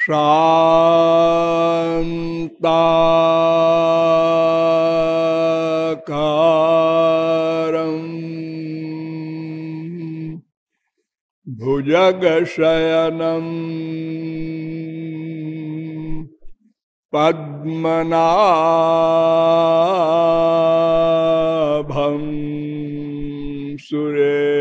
शान्ताकारं भुजगशयनं पद्मनाभं सुरेशम्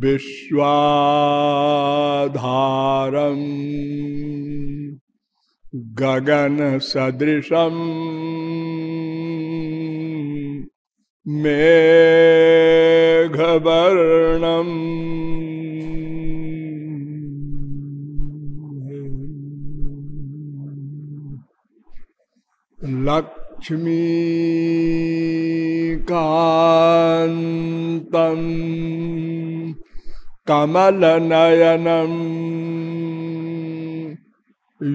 विश्वाधारं गगनसदृशं मेघवर्णं लक्ष्मीकान्तं कमलनयनं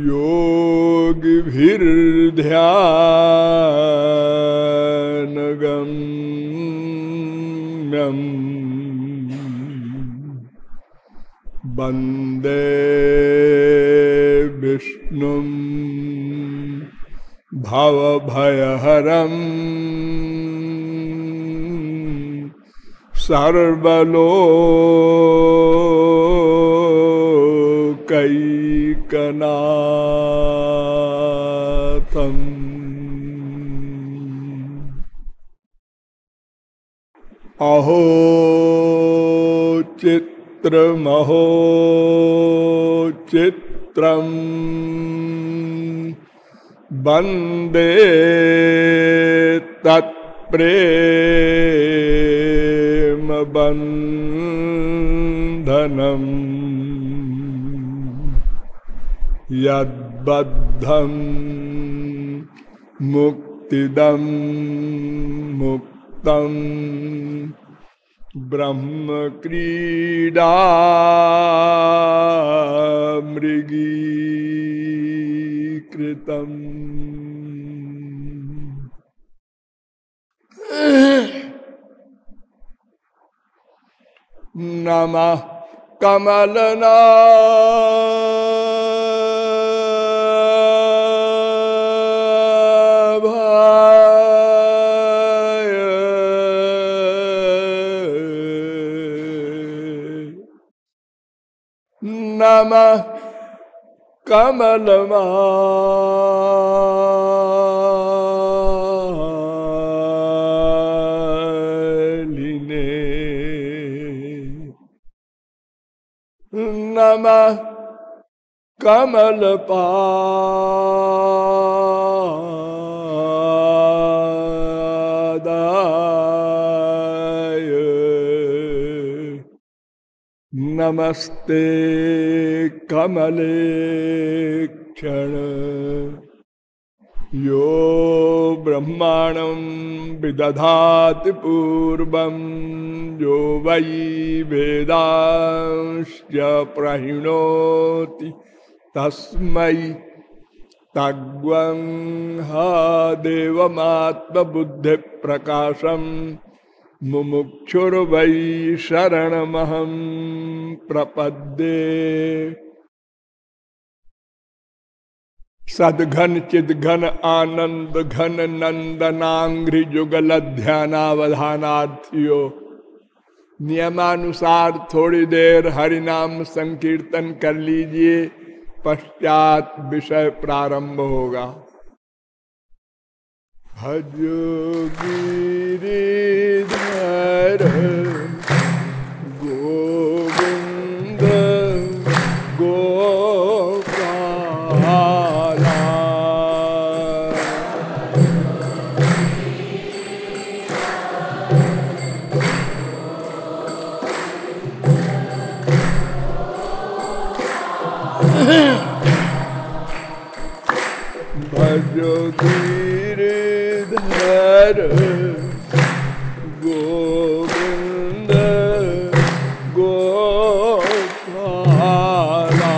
योगिभिर्ध्यानगम्यं वन्दे विष्णुं भवभयहरं सर्वलोकैकनाथम्। अहो चित्रमहो चित्रम् वन्दे तत्प्रेम बन्धनम् यद्बद्धं मुक्तिदं मुक्तं ब्रह्मक्रीडा मृगीकृतम्। नमः कमलनाभाय नमः कमलमालिने नमः कमलपादाय नमस्ते कमलेक्षण यो ब्रह्माणं विदधाति पूर्वं यो वै वेदांश्च प्रहिणोति तस्मै तग्वं हा देवमात्मबुद्धिप्रकाशम् मुमुक्षुर्वै शरणमहं प्रपद्ये। सद्घन चिद्घन आनंद घन नंदनांघ्रि जुगल ध्यानावधानार्थियों नियमानुसार थोड़ी देर हरिनाम संकीर्तन कर लीजिए, पश्चात विषय प्रारंभ होगा। भज गिरिधर गोविंद गोपाला भज गिरिधर गोविंद गोपाला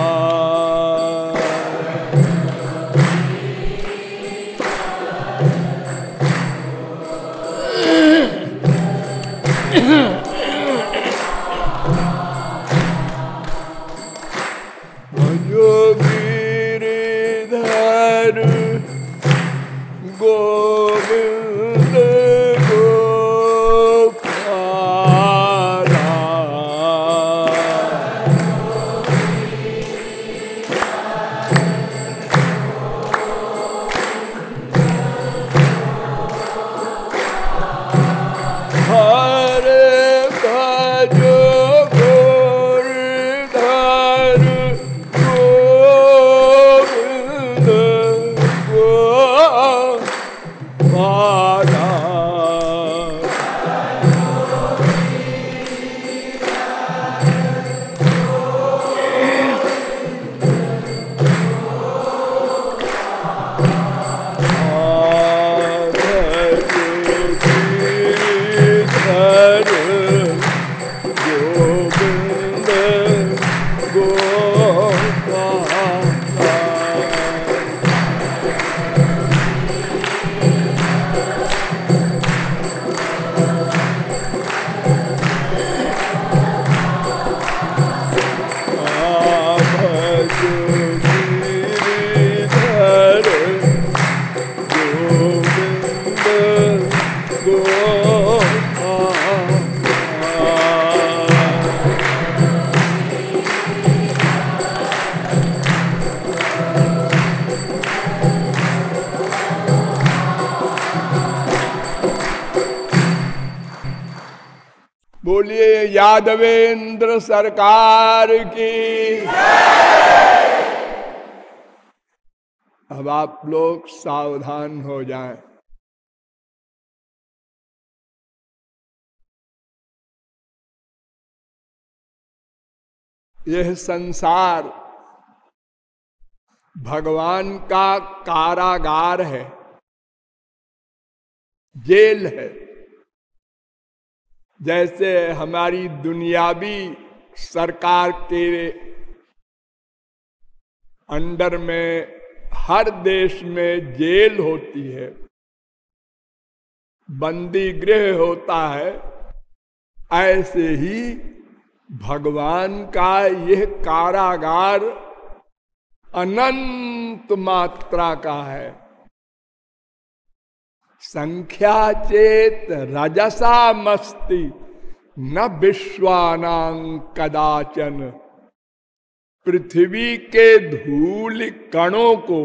बोलिए यादवेंद्र सरकार की। अब आप लोग सावधान हो जाएं। यह संसार भगवान का कारागार है, जेल है। जैसे हमारी दुनियावी सरकार के अंडर में हर देश में जेल होती है, बंदी गृह होता है, ऐसे ही भगवान का यह कारागार अनंत मात्रा का है। संख्या चेत रजसा मस्ति न विश्वानां कदाचन। पृथ्वी के धूल कणों को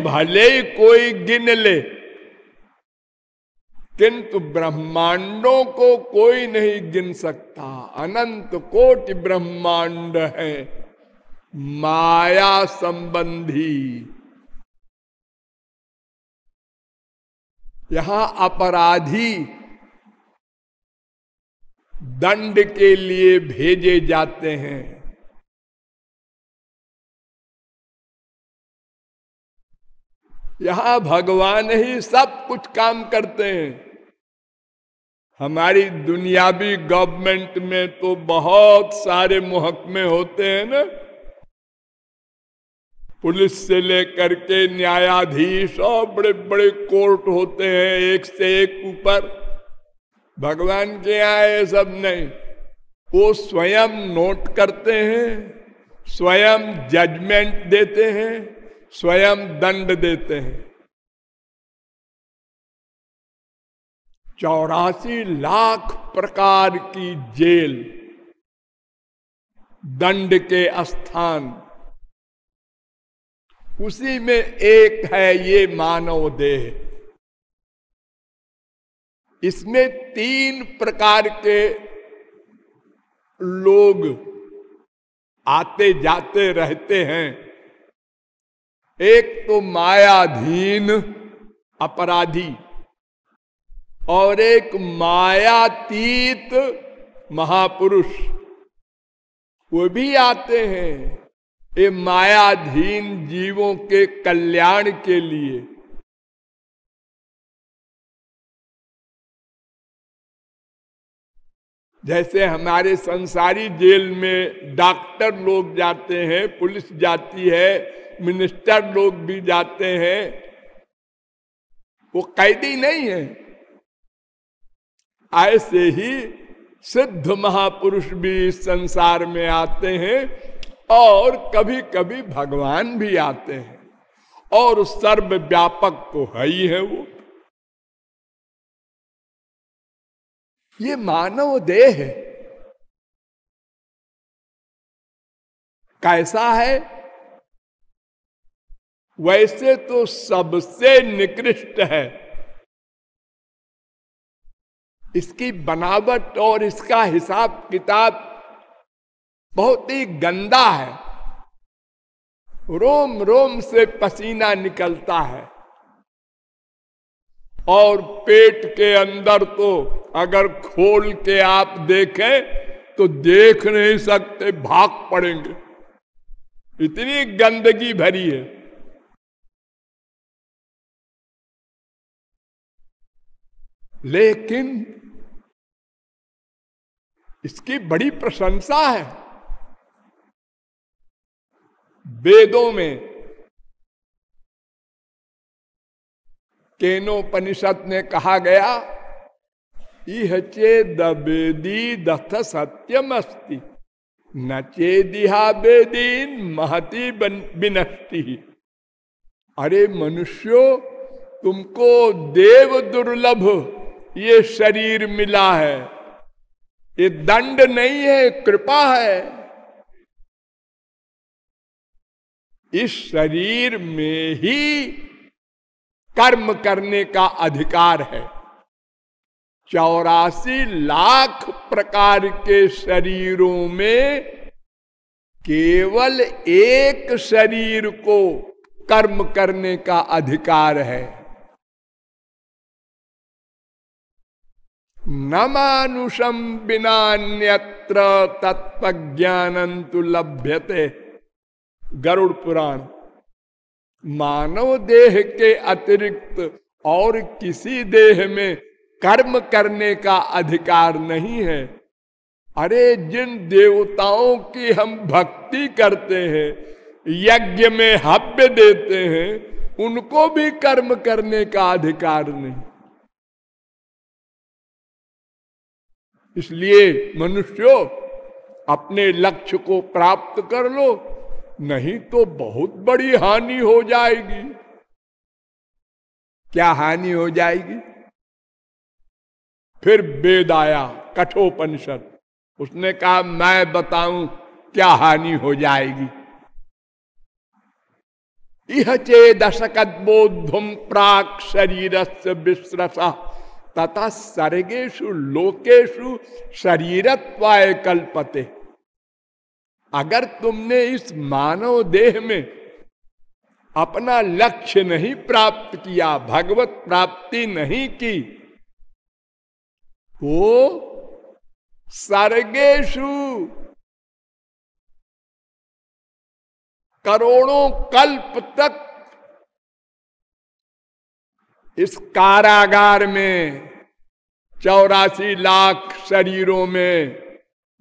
भले कोई गिन ले, किंतु ब्रह्मांडों को कोई नहीं गिन सकता। अनंत कोटि ब्रह्मांड है माया संबंधी। यहां अपराधी दंड के लिए भेजे जाते हैं। यहां भगवान ही सब कुछ काम करते हैं। हमारी दुनियावी गवर्नमेंट में तो बहुत सारे महकमे होते हैं ना, पुलिस से लेकर के न्यायाधीश और बड़े बड़े कोर्ट होते हैं, एक से एक ऊपर। भगवान के यहाँ ये सब नहीं। वो स्वयं नोट करते हैं, स्वयं जजमेंट देते हैं, स्वयं दंड देते हैं। 84 लाख प्रकार की जेल, दंड के स्थान, उसी में एक है ये मानव देह। इसमें 3 प्रकार के लोग आते जाते रहते हैं। एक तो मायाधीन अपराधी और एक मायातीत महापुरुष, वो भी आते हैं ये मायाधीन जीवों के कल्याण के लिए। जैसे हमारे संसारी जेल में डॉक्टर लोग जाते हैं, पुलिस जाती है, मिनिस्टर लोग भी जाते हैं, वो कैदी नहीं है। ऐसे ही सिद्ध महापुरुष भी इस संसार में आते हैं और कभी कभी भगवान भी आते हैं, और सर्वव्यापक तो है ही है वो। ये मानव देह है। कैसा है? वैसे तो सबसे निकृष्ट है। इसकी बनावट और इसका हिसाब किताब बहुत ही गंदा है। रोम रोम से पसीना निकलता है, और पेट के अंदर तो अगर खोल के आप देखें तो देख नहीं सकते, भाग पड़ेंगे, इतनी गंदगी भरी है। लेकिन इसकी बड़ी प्रशंसा है। वेदों में केनोपनिषद में कहा गया, इह चेद वेदी दथ सत्यम अस्ति न चेदिहा वेदीन महति विनष्टि। अरे मनुष्यों, तुमको देव दुर्लभ ये शरीर मिला है, ये दंड नहीं है, कृपा है। इस शरीर में ही कर्म करने का अधिकार है। 84 लाख प्रकार के शरीरों में केवल एक शरीर को कर्म करने का अधिकार है। न मानुषम बिनान्यत्र तत्त्वज्ञानंतु लभ्यते। गरुड़ पुराण। मानव देह के अतिरिक्त और किसी देह में कर्म करने का अधिकार नहीं है। अरे जिन देवताओं की हम भक्ति करते हैं, यज्ञ में हव्य देते हैं, उनको भी कर्म करने का अधिकार नहीं। इसलिए मनुष्यों, अपने लक्ष्य को प्राप्त कर लो, नहीं तो बहुत बड़ी हानि हो जाएगी। क्या हानि हो जाएगी? फिर वेद आया, कठोपनिषद। उसने कहा मैं बताऊं क्या हानि हो जाएगी। इह चेदशकद बोधुम प्राक शरीरस्य विश्रसा तथा सर्गेषु लोकेषु शरीरत्वाय कल्पते। अगर तुमने इस मानव देह में अपना लक्ष्य नहीं प्राप्त किया, भगवत प्राप्ति नहीं की, तो सर्गेषु करोड़ों कल्प तक इस कारागार में 84 लाख शरीरों में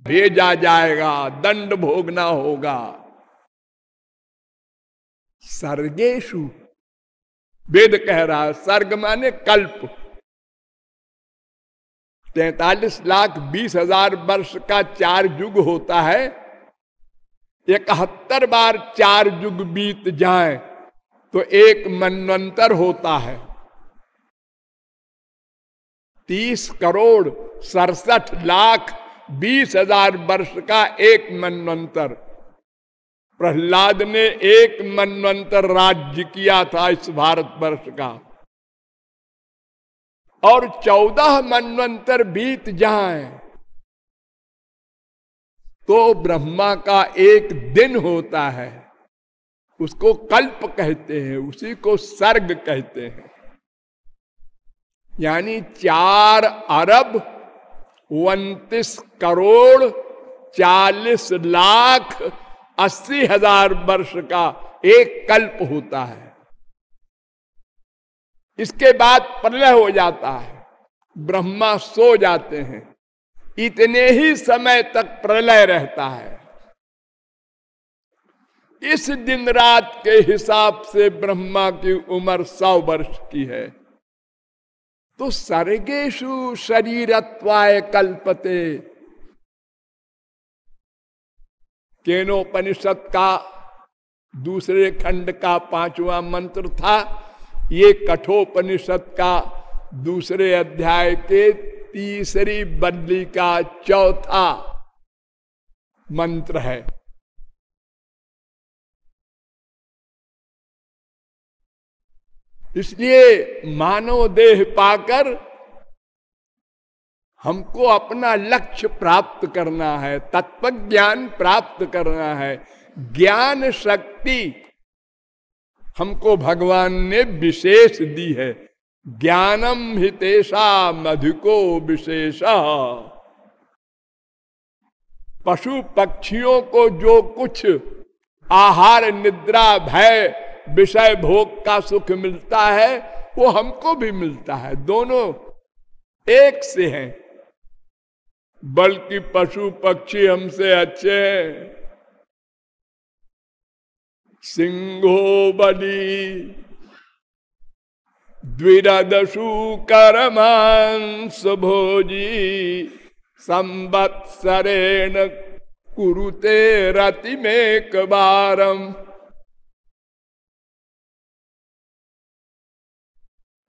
भेजा जाएगा, दंड भोगना होगा। सर्गेषु, वेद कह रहा है, सर्ग माने कल्प। 43,20,000 वर्ष का 4 युग होता है। 71 बार 4 युग बीत जाए तो एक मनवंतर होता है। 30,67,20,000 वर्ष का एक मनवंतर। प्रहलाद ने एक मनवंतर राज्य किया था इस भारतवर्ष का, और 14 मनवंतर बीत जाए तो ब्रह्मा का एक दिन होता है। उसको कल्प कहते हैं, उसी को सर्ग कहते हैं। यानी 4 अरब 29 करोड़ 40 लाख 80,000 वर्ष का एक कल्प होता है। इसके बाद प्रलय हो जाता है, ब्रह्मा सो जाते हैं। इतने ही समय तक प्रलय रहता है। इस दिन रात के हिसाब से ब्रह्मा की उम्र 100 वर्ष की है। तो सर्गेषु शरीरत्वाय कल्पते। केनोपनिषद का दूसरे खंड का 5वां मंत्र था। ये कठोपनिषद का दूसरे अध्याय के तीसरी बल्ली का 4था मंत्र है। इसलिए मानव देह पाकर हमको अपना लक्ष्य प्राप्त करना है, तत्व ज्ञान प्राप्त करना है। ज्ञान शक्ति हमको भगवान ने विशेष दी है। ज्ञानम हितेशा मधुको विशेषा। पशु पक्षियों को जो कुछ आहार निद्रा भय विषय भोग का सुख मिलता है, वो हमको भी मिलता है। दोनों एक से हैं, बल्कि पशु पक्षी हमसे अच्छे हैं। सिंहो बलि द्विरदशु करमांस भोजी संवत्सरेण कुरुते रतिमेक बारम।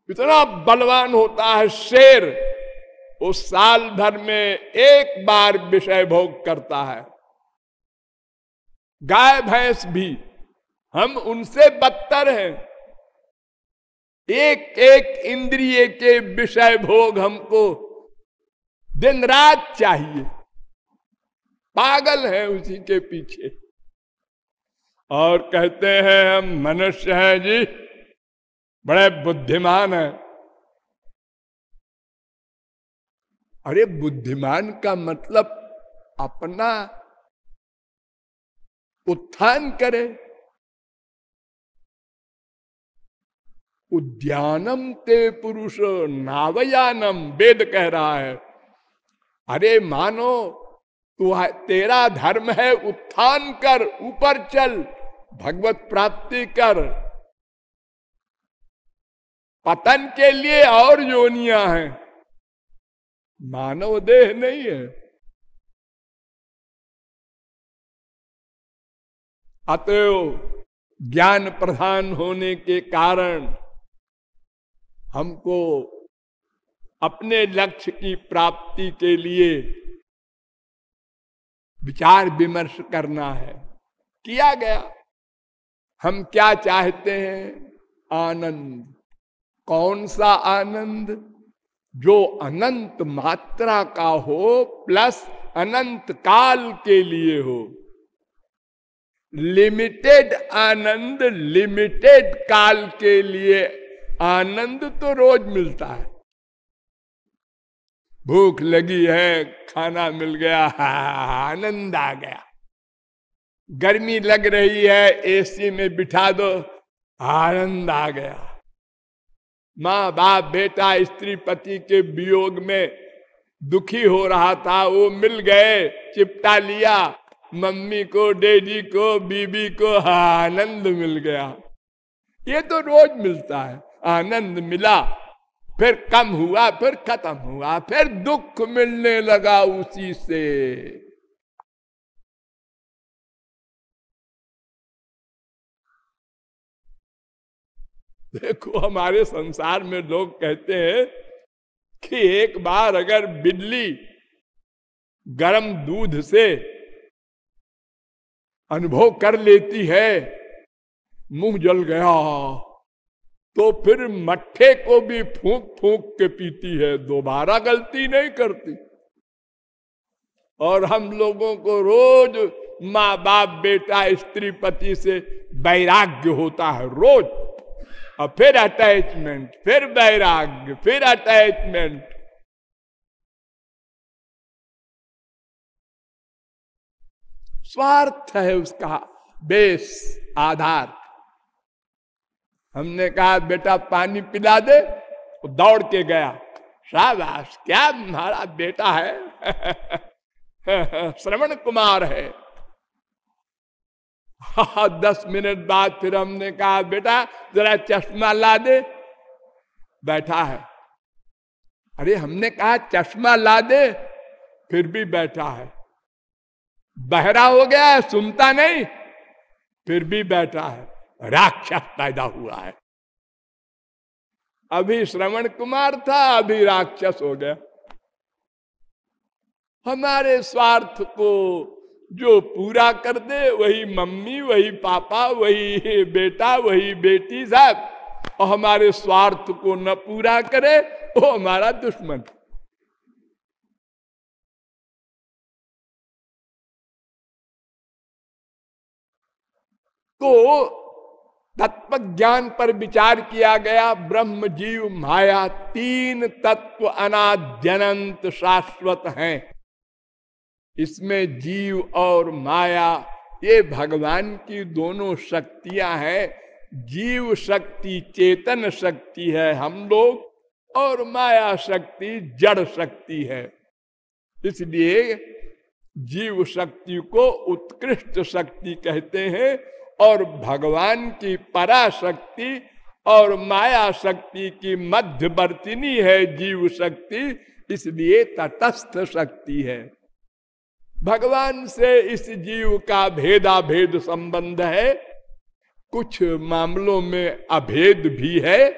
इतना बलवान होता है शेर, वो साल भर में एक बार विषय भोग करता है। गाय भैंस भी हम उनसे बदतर हैं। एक एक इंद्रिय के विषय भोग हमको दिन रात चाहिए, पागल है उसी के पीछे। और कहते हैं हम मनुष्य हैं जी, बड़े बुद्धिमान हैं। अरे बुद्धिमान का मतलब अपना उत्थान करे। उद्यानम ते पुरुष नावयानम, वेद कह रहा है। अरे मानो तू तेरा धर्म है उत्थान कर, ऊपर चल, भगवत प्राप्ति कर। पतन के लिए और योनियां हैं, मानव देह नहीं है। अतएव ज्ञान प्रधान होने के कारण हमको अपने लक्ष्य की प्राप्ति के लिए विचार विमर्श करना है। किया गया। हम क्या चाहते हैं? आनंद। कौन सा आनंद? जो अनंत मात्रा का हो प्लस अनंत काल के लिए हो। लिमिटेड आनंद लिमिटेड काल के लिए। आनंद तो रोज मिलता है। भूख लगी है, खाना मिल गया, आनंद आ गया। गर्मी लग रही है, एसी में बिठा दो, आनंद आ गया। माँ बाप बेटा स्त्री पति के वियोग में दुखी हो रहा था, वो मिल गए, चिपटा लिया, मम्मी को, डैडी को, बीबी को, आनंद मिल गया। ये तो रोज मिलता है। आनंद मिला, फिर कम हुआ, फिर खत्म हुआ, फिर दुख मिलने लगा उसी से। देखो हमारे संसार में लोग कहते हैं कि एक बार अगर बिल्ली गर्म दूध से अनुभव कर लेती है, मुंह जल गया, तो फिर मट्ठे को भी फूंक फूंक के पीती है, दोबारा गलती नहीं करती। और हम लोगों को रोज माँ बाप बेटा स्त्री पति से वैराग्य होता है, रोज। और फिर अटैचमेंट, फिर वैराग्य, फिर अटैचमेंट। स्वार्थ है उसका बेस, आधार। हमने कहा बेटा पानी पिला दे, वो दौड़ के गया, शाबाश, क्या हमारा बेटा है श्रवण कुमार है। 10 मिनट बाद फिर हमने कहा बेटा जरा चश्मा ला दे, बैठा है। अरे हमने कहा चश्मा ला दे, फिर भी बैठा है। बहरा हो गया है, सुनता नहीं, फिर भी बैठा है। राक्षस पैदा हुआ है। अभी श्रवण कुमार था, अभी राक्षस हो गया। हमारे स्वार्थ को जो पूरा कर दे, वही मम्मी, वही पापा, वही बेटा, वही बेटी साहब। और हमारे स्वार्थ को न पूरा करे, वो हमारा दुश्मन। तो तत्व ज्ञान पर विचार किया गया। ब्रह्म जीव माया 3 तत्व अनाद्यनंत शाश्वत हैं। इसमें जीव और माया ये भगवान की दोनों शक्तियां हैं। जीव शक्ति चेतन शक्ति है हम लोग, और माया शक्ति जड़ शक्ति है। इसलिए जीव शक्ति को उत्कृष्ट शक्ति कहते हैं, और भगवान की पराशक्ति और माया शक्ति की मध्यवर्तिनी है जीव शक्ति, इसलिए तटस्थ शक्ति है। भगवान से इस जीव का भेदा भेद संबंध है। कुछ मामलों में अभेद भी है,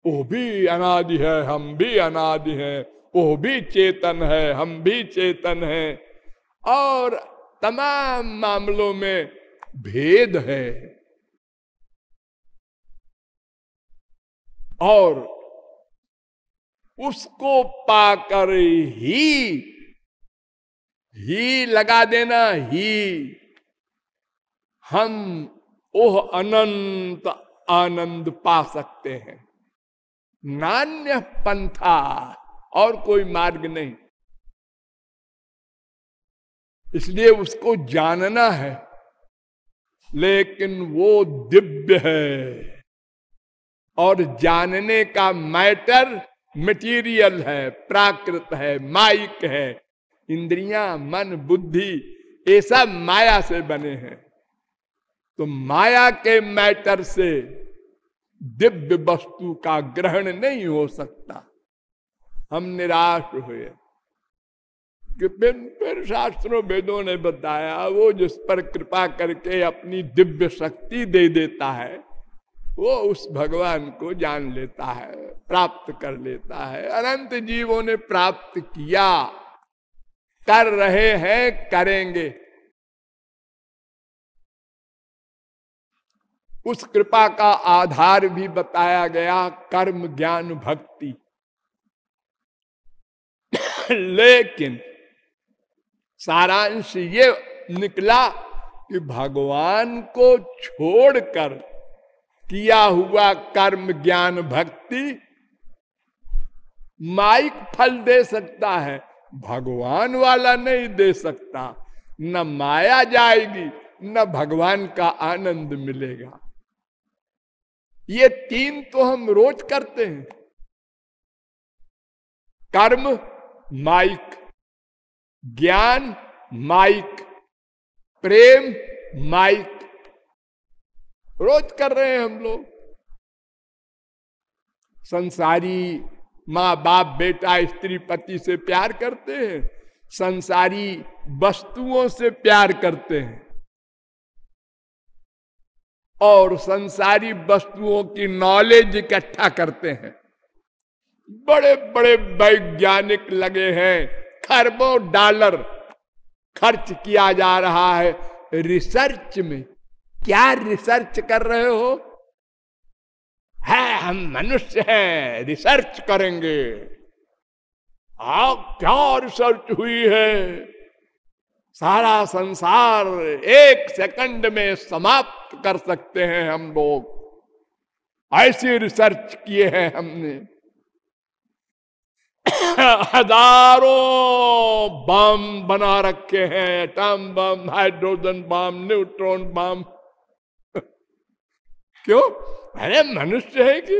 वो भी अनादि है, हम भी अनादि हैं, वो भी चेतन है, हम भी चेतन हैं, और तमाम मामलों में भेद है। और उसको पाकर ही लगा देना, ही हम ओह अनंत आनंद पा सकते हैं। नान्य पंथा, और कोई मार्ग नहीं। इसलिए उसको जानना है, लेकिन वो दिव्य है, और जानने का मैटर मटेरियल है, प्राकृत है, माइक है। इंद्रियां, मन, बुद्धि, ये सब माया से बने हैं। तो माया के मैटर से दिव्य वस्तु का ग्रहण नहीं हो सकता। हम निराश हुए कि फिर शास्त्रों वेदों ने बताया, वो जिस पर कृपा करके अपनी दिव्य शक्ति दे देता है, वो उस भगवान को जान लेता है, प्राप्त कर लेता है। अनंत जीवों ने प्राप्त किया, कर रहे हैं, करेंगे। उस कृपा का आधार भी बताया गया, कर्म, ज्ञान, भक्ति। लेकिन सारांश ये निकला कि भगवान को छोड़कर किया हुआ कर्म, ज्ञान, भक्ति माइक फल दे सकता है, भगवान वाला नहीं दे सकता। न माया जाएगी, न भगवान का आनंद मिलेगा। ये तीन तो हम रोज करते हैं। कर्म माइक, ज्ञान माइक, प्रेम माइक, रोज कर रहे हैं हम लोग। संसारी माँ बाप बेटा स्त्री पति से प्यार करते हैं, संसारी वस्तुओं से प्यार करते हैं, और संसारी वस्तुओं की नॉलेज इकट्ठा करते हैं। बड़े बड़े वैज्ञानिक लगे हैं, खरबों डॉलर खर्च किया जा रहा है रिसर्च में। क्या रिसर्च कर रहे हो? है, हम मनुष्य हैं, रिसर्च करेंगे। क्या रिसर्च हुई है? सारा संसार एक सेकंड में समाप्त कर सकते हैं हम लोग, ऐसी रिसर्च किए हैं हमने। हजारों बम बना रखे हैं, atom bomb, hydrogen bomb, neutron bomb. क्यों? अरे मनुष्य है कि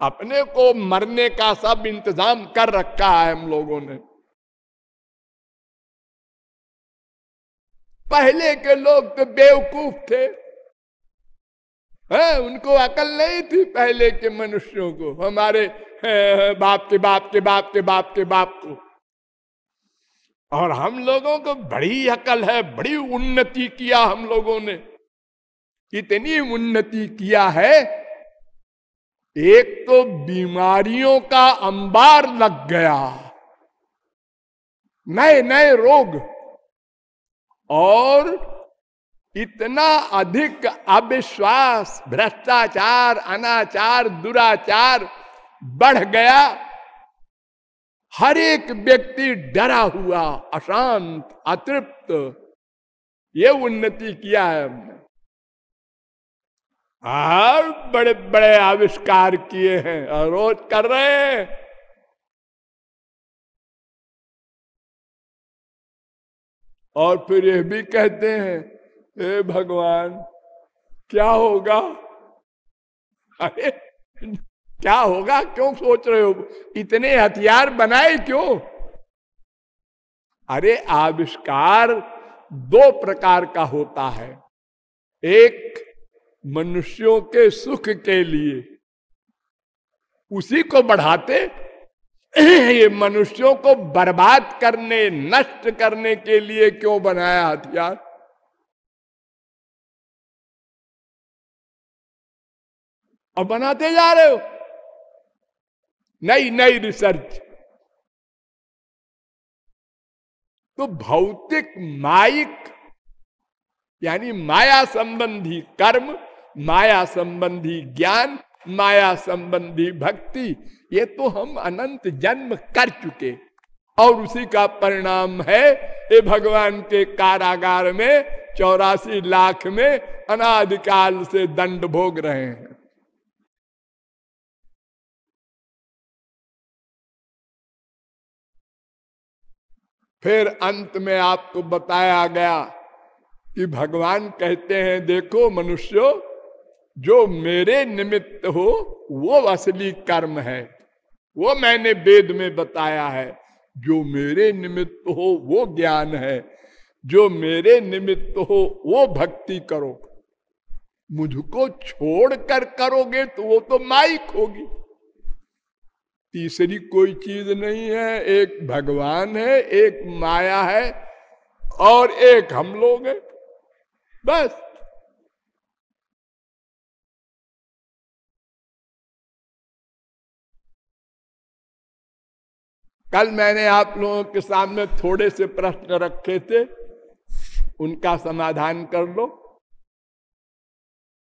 अपने को मरने का सब इंतजाम कर रखा है हम लोगों ने। पहले के लोग तो बेवकूफ थे, उनको अकल नहीं थी पहले के मनुष्यों को, हमारे बाप के बाप के बाप के बाप के बाप को। और हम लोगों को बड़ी अकल है, बड़ी उन्नति किया हम लोगों ने। इतनी उन्नति किया है, एक तो बीमारियों का अंबार लग गया, नए नए रोग, और इतना अधिक अविश्वास, भ्रष्टाचार, अनाचार, दुराचार बढ़ गया। हर एक व्यक्ति डरा हुआ, अशांत, अतृप्त। ये उन्नति किया है हमने। और बड़े बड़े आविष्कार किए हैं और रोज कर रहे हैं। और फिर ये भी कहते हैं, हे भगवान क्या होगा? अरे क्या होगा क्यों सोच रहे हो? इतने हथियार बनाए क्यों? अरे आविष्कार दो प्रकार का होता है। एक मनुष्यों के सुख के लिए, उसी को बढ़ाते। ये मनुष्यों को बर्बाद करने, नष्ट करने के लिए क्यों बनाया हथियार? और बनाते जा रहे हो। नई नई रिसर्च। तो भौतिक माइक यानी माया संबंधी कर्म, माया संबंधी ज्ञान, माया संबंधी भक्ति, ये तो हम अनंत जन्म कर चुके और उसी का परिणाम है ये भगवान के कारागार में 84 लाख में अनादिकाल से दंड भोग रहे हैं। फिर अंत में आपको बताया गया कि भगवान कहते हैं देखो मनुष्यों, जो मेरे निमित्त हो वो असली कर्म है, वो मैंने वेद में बताया है। जो मेरे निमित्त हो वो ज्ञान है, जो मेरे निमित्त हो वो भक्ति करो। मुझको छोड़कर करोगे तो वो तो माइक होगी। तीसरी कोई चीज नहीं है, एक भगवान है, एक माया है और एक हम लोग हैं, बस। कल मैंने आप लोगों के सामने थोड़े से प्रश्न रखे थे, उनका समाधान कर लो।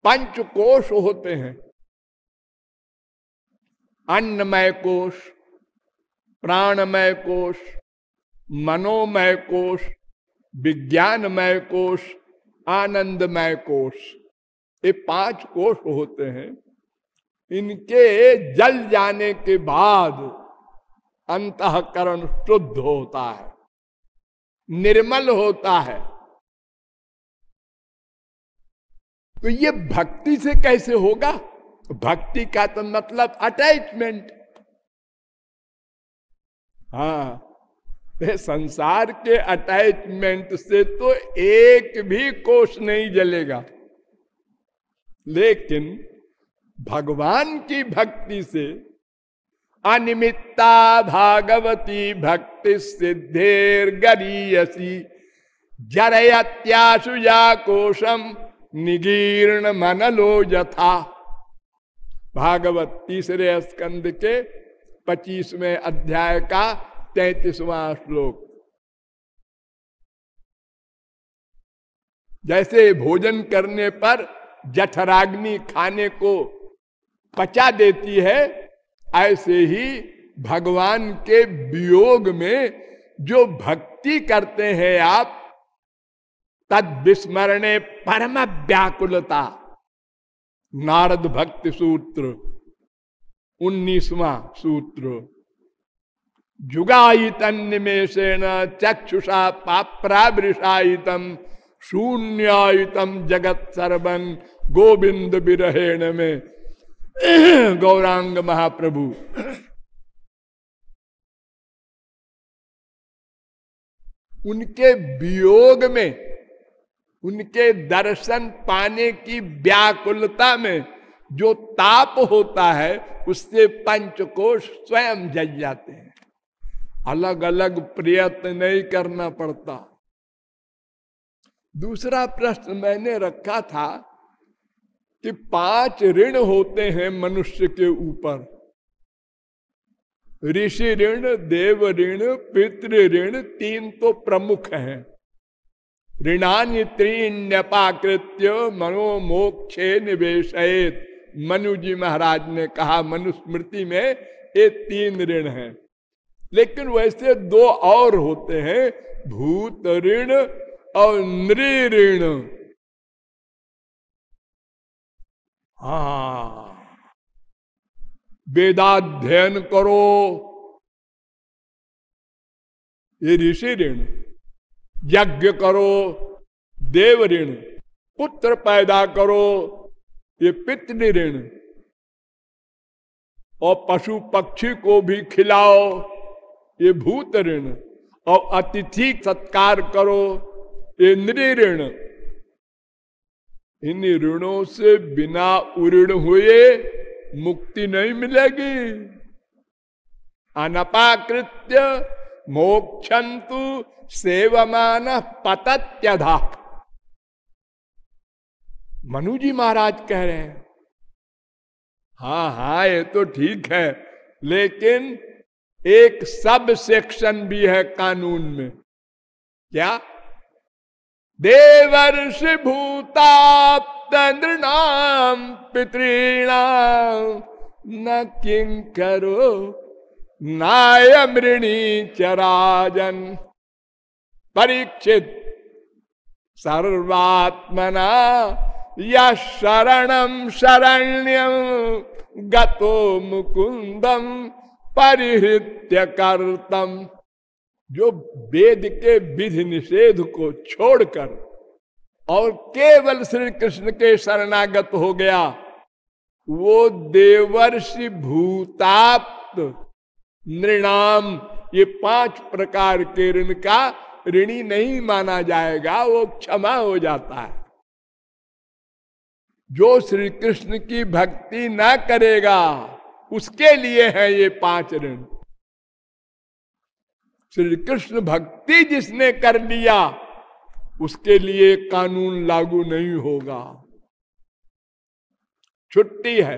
पंच कोश होते हैं, अन्नमय कोश, प्राणमय कोश, मनोमय कोश, विज्ञानमय कोश, आनंदमय कोश। ये 5 कोश होते हैं। इनके जल जाने के बाद अंतःकरण शुद्ध होता है, निर्मल होता है। तो ये भक्ति से कैसे होगा? भक्ति का तो मतलब अटैचमेंट। हाँ, संसार के अटैचमेंट से तो एक भी कोश नहीं जलेगा, लेकिन भगवान की भक्ति से अनिमित्ता भागवती भक्ति सिद्धेर गरीयसी जरयत्याशु या कोशम निगीर्ण मनलो यथा। भागवत 3 स्कंद के 25वें अध्याय का 33वां श्लोक। जैसे भोजन करने पर जठराग्नि खाने को पचा देती है, ऐसे ही भगवान के वियोग में जो भक्ति करते हैं आप, तद विस्मरणे परम व्याकुलता। नारद भक्ति सूत्र 19वां सूत्र। जुगायितन निमेषेण चक्षुषा पाप्रावृषायितम शून्यायितम जगत सर्वं गोविंद विरहेण में गौरांग महाप्रभु। उनके वियोग में, उनके दर्शन पाने की व्याकुलता में जो ताप होता है, उससे पंचकोश स्वयं जल जाते हैं। अलग अलग प्रयत्न नहीं करना पड़ता। दूसरा प्रश्न मैंने रखा था कि 5 ऋण होते हैं मनुष्य के ऊपर। ऋषि ऋण, देव ऋण, पितृ ऋण, 3 तो प्रमुख हैं। ऋणानि त्रीण्यपाकृत्य मनोमोक्षे निवेशयेत। मनु जी महाराज ने कहा, मनुस्मृति में ये 3 ऋण हैं। लेकिन वैसे 2 और होते हैं, भूत ऋण और नृ ऋण। हाँ, वेदाध्ययन करो, ये ऋषि ऋण। यज्ञ करो, देव ऋण। पुत्र पैदा करो, ये पितृ ऋण। और पशु पक्षी को भी खिलाओ, ये भूत ऋण। और अतिथि सत्कार करो, ये नृ ऋण। इन ऋणों से बिना उऋण हुए मुक्ति नहीं मिलेगी। अनपाकृत्य मोक्षंतु सेवमान पतत्यधा। मनु जी महाराज कह रहे हैं। हाँ हाँ, ये तो ठीक है, लेकिन एक सब सेक्शन भी है कानून में। क्या? देवर्षि भूताप्त नृणाम पितॄणाम न किंकरो नायमृणी चराजन। परीक्षित, सर्वात्मना या शरणम शरण्यम गतो मुकुंदम परिहृत्य कर्तम। जो वेद के विधि निषेध को छोड़कर और केवल श्री कृष्ण के शरणागत हो गया, वो देवर्षि भूताप्त नृणाम, ये 5 प्रकार के ऋण का ऋणी नहीं माना जाएगा, वो क्षमा हो जाता है। जो श्री कृष्ण की भक्ति ना करेगा उसके लिए है ये 5 ऋण। श्री कृष्ण भक्ति जिसने कर लिया उसके लिए कानून लागू नहीं होगा, छुट्टी है।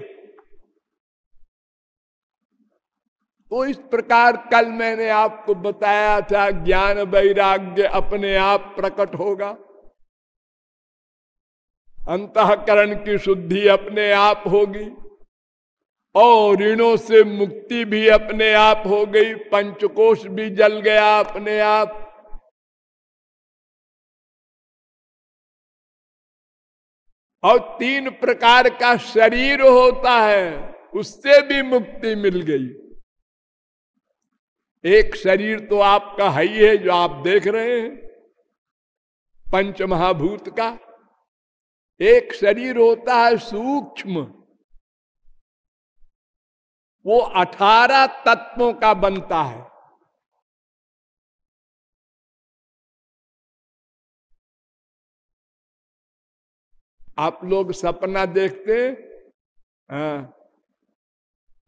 तो इस प्रकार कल मैंने आपको बताया था, ज्ञान वैराग्य अपने आप प्रकट होगा, अंतःकरण की शुद्धि अपने आप होगी, और ऋणों से मुक्ति भी अपने आप हो गई, पंचकोश भी जल गया अपने आप। और 3 प्रकार का शरीर होता है, उससे भी मुक्ति मिल गई। एक शरीर तो आपका है ही है, जो आप देख रहे हैं, पंच महाभूत का। एक शरीर होता है सूक्ष्म, वो 18 तत्वों का बनता है। आप लोग सपना देखते हैं,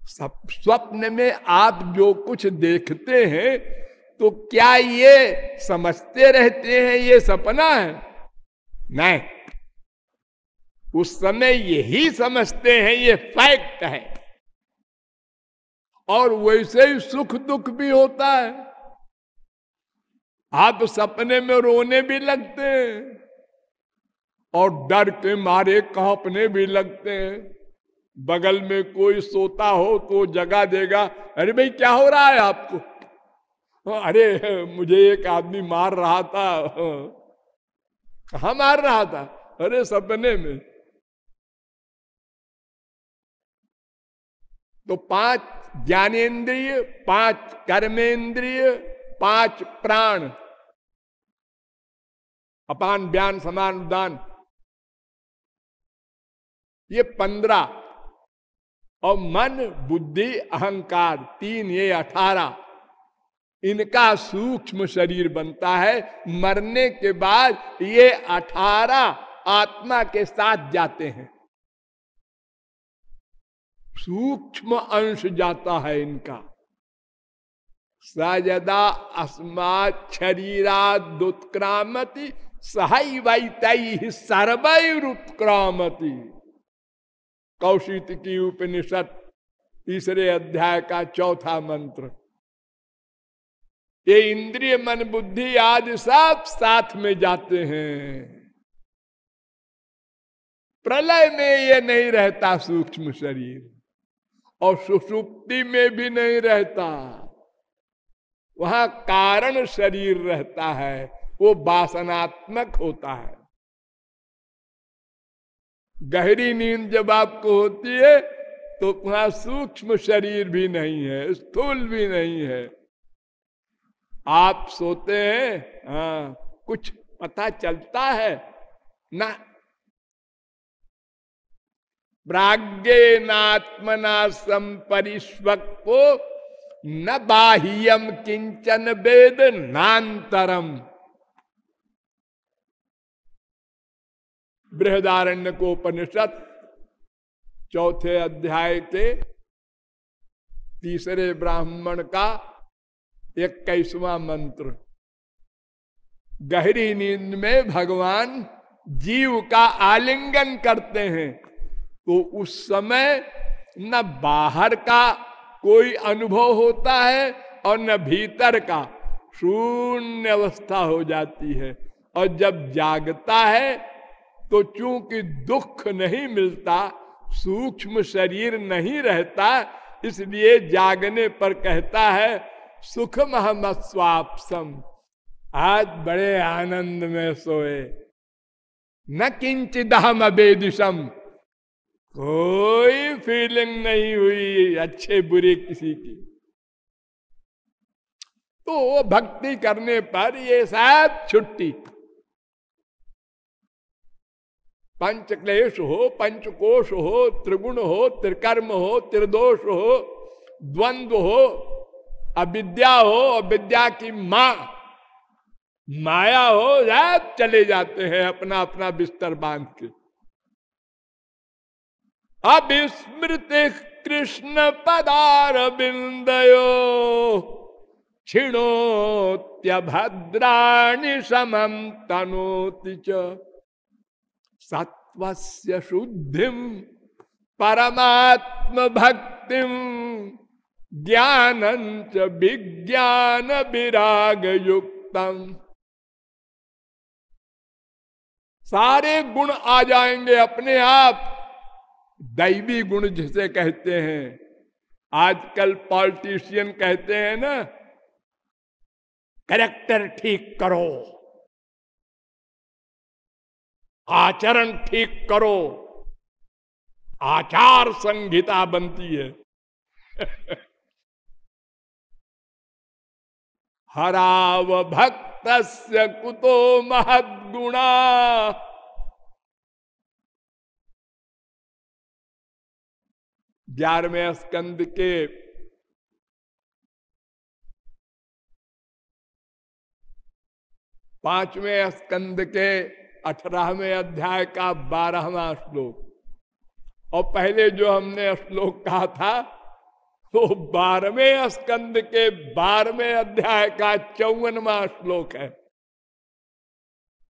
स्वप्न में आप जो कुछ देखते हैं तो क्या ये समझते रहते हैं ये सपना है? नहीं, उस समय यही समझते हैं ये फैक्ट है। और वैसे ही सुख दुख भी होता है। आप सपने में रोने भी लगते हैं और डर के मारे कांपने भी लगते हैं। बगल में कोई सोता हो तो जगा देगा, अरे भाई क्या हो रहा है आपको? अरे मुझे एक आदमी मार रहा था। कहाँ मार रहा था? अरे सपने में। तो 5 ज्ञानेन्द्रिय, 5 कर्मेंद्रिय, 5 प्राण, अपान व्यान समान उदान, ये 15, और मन बुद्धि अहंकार 3, ये 18, इनका सूक्ष्म शरीर बनता है। मरने के बाद ये 18 आत्मा के साथ जाते हैं, सूक्ष्म अंश जाता है इनका। सयदा अस्मात् शरीराद् उत्क्रामति सहैवैतैः सर्वैरुत्क्रामति। कौशिकी उपनिषद 3 अध्याय का 4था मंत्र। ये इंद्रिय मन बुद्धि आदि सब साथ में जाते हैं। प्रलय में ये नहीं रहता सूक्ष्म शरीर, और सुषुप्ति में भी नहीं रहता। वहां कारण शरीर रहता है, वो वासनात्मक होता है। गहरी नींद जब आपको होती है तो वहां सूक्ष्म शरीर भी नहीं है, स्थूल भी नहीं है। आप सोते हैं, हाँ, कुछ पता चलता है ना? प्राज्ञेनात्मना संपरिष्वक्तो न बाह्यम किंचन वेद नान्तरम। बृहदारण्यकोपनिषद 4थे अध्याय के 3 ब्राह्मण का 21वां मंत्र। गहरी नींद में भगवान जीव का आलिंगन करते हैं तो उस समय न बाहर का कोई अनुभव होता है और न भीतर का, शून्य अवस्था हो जाती है। और जब जागता है तो चूंकि दुख नहीं मिलता, सूक्ष्म शरीर नहीं रहता, इसलिए जागने पर कहता है सुखम हम स्वापसम, आज बड़े आनंद में सोए, न किंचित हम अबेदिशम, कोई फीलिंग नहीं हुई अच्छे बुरे किसी की। तो भक्ति करने पर ये सब छुट्टी, पंच क्लेश हो, पंचकोश हो, त्रिगुण हो, त्रिकर्म हो, त्रिदोष हो, द्वंद्व हो, अविद्या हो, अविद्या की माया हो, सब चले जाते हैं अपना अपना बिस्तर बांध के। अविस्मृति कृष्ण पदार बिंदयो क्षिणोत्य भद्राणि समम तनोति च, सत्वस्य शुद्धिम परमात्म भक्तिम ज्ञानंच विज्ञान विराग युक्तम। सारे गुण आ जाएंगे अपने आप, दैवी गुण जिसे कहते हैं। आजकल पॉलिटिशियन कहते हैं ना, कैरेक्टर ठीक करो, आचरण ठीक करो, आचार संहिता बनती है। हराव भक्तस्य कुतो महद्गुणा, 11वें स्कंद के 5वें स्कंद के 18वें अध्याय का 12वां श्लोक, और पहले जो हमने श्लोक कहा था वो 12वें स्कंद के 12वें अध्याय का 54वां श्लोक है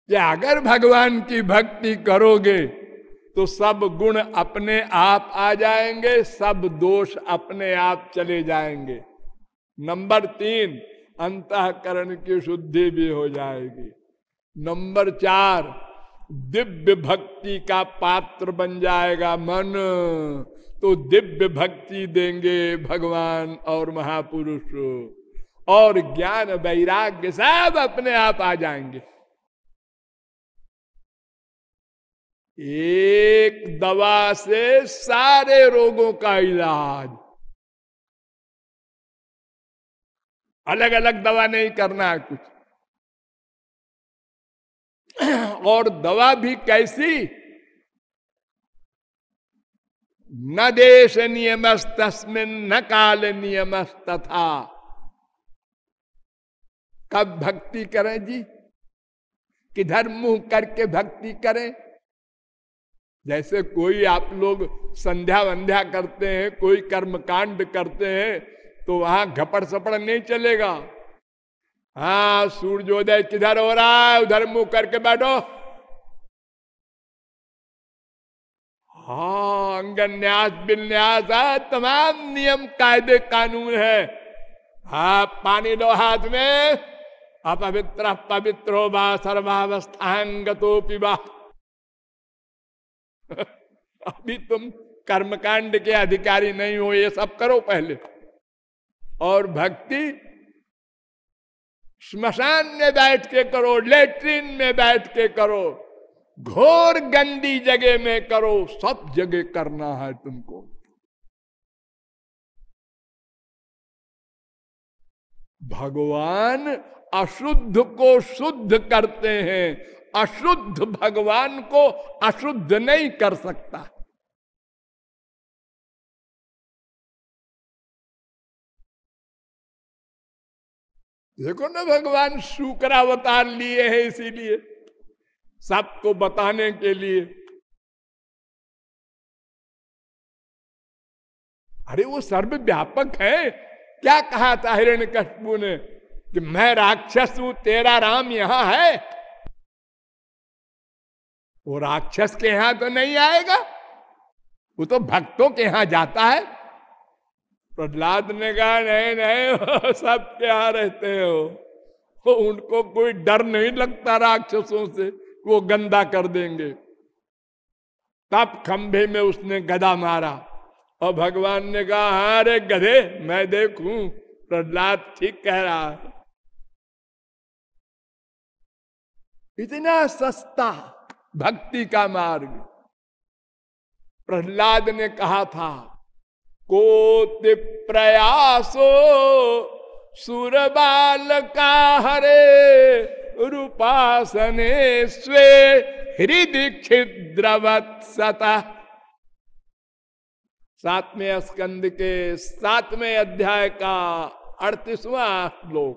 कि अगर भगवान की भक्ति करोगे तो सब गुण अपने आप आ जाएंगे, सब दोष अपने आप चले जाएंगे। नंबर 3, अंतःकरण की शुद्धि भी हो जाएगी। नंबर 4, दिव्य भक्ति का पात्र बन जाएगा मन, तो दिव्य भक्ति देंगे भगवान और महापुरुष, और ज्ञान वैराग्य सब अपने आप आ जाएंगे। एक दवा से सारे रोगों का इलाज, अलग अलग दवा नहीं करना है कुछ। और दवा भी कैसी? न देश नियमस्तस्मिन् न काल नियमस्तथा। कब भक्ति करें जी, किधर मुंह करके भक्ति करें? जैसे कोई आप लोग संध्या वंध्या करते हैं, कोई कर्मकांड करते हैं, तो वहां घपड़ सपड़ नहीं चलेगा। हाँ, सूर्योदय किधर हो रहा है, उधर मुंह करके बैठो। हाँ, अंगन्यास बिन्यास है, तमाम नियम कायदे कानून है। हाँ, पानी लो हाथ में, अपवित्र पवित्रो बा सर्वावस्थांगतो पिबा। अभी तुम कर्मकांड के अधिकारी नहीं हो, ये सब करो पहले। और भक्ति श्मशान में बैठ के करो, लेट्रिन में बैठ के करो, घोर गंदी जगह में करो, सब जगह करना है तुमको। भगवान अशुद्ध को शुद्ध करते हैं, अशुद्ध भगवान को अशुद्ध नहीं कर सकता। देखो ना, भगवान शुक्र अवतार लिए हैं, इसीलिए सबको बताने के लिए। अरे वो सर्वव्यापक है। क्या कहा था हिरण्यकशिपु ने कि मैं राक्षस हूं, तेरा राम यहां है? वो राक्षस के यहां तो नहीं आएगा, वो तो भक्तों के यहां जाता है। प्रहलाद ने कहा नहीं नहीं, सब क्या रहते हो, उनको कोई डर नहीं लगता राक्षसों से, वो गंदा कर देंगे। तब खंभे में उसने गदा मारा और भगवान ने कहा हाँ रे गधे, मैं देखूं प्रहलाद ठीक कह रहा है। इतना सस्ता भक्ति का मार्ग। प्रहलाद ने कहा था कोटि प्रयासो सुरबाल का हरे रूपासने स्वे हृदय छिद्रवत सता। 7वें स्कंद के 7वें अध्याय का 38वां श्लोक।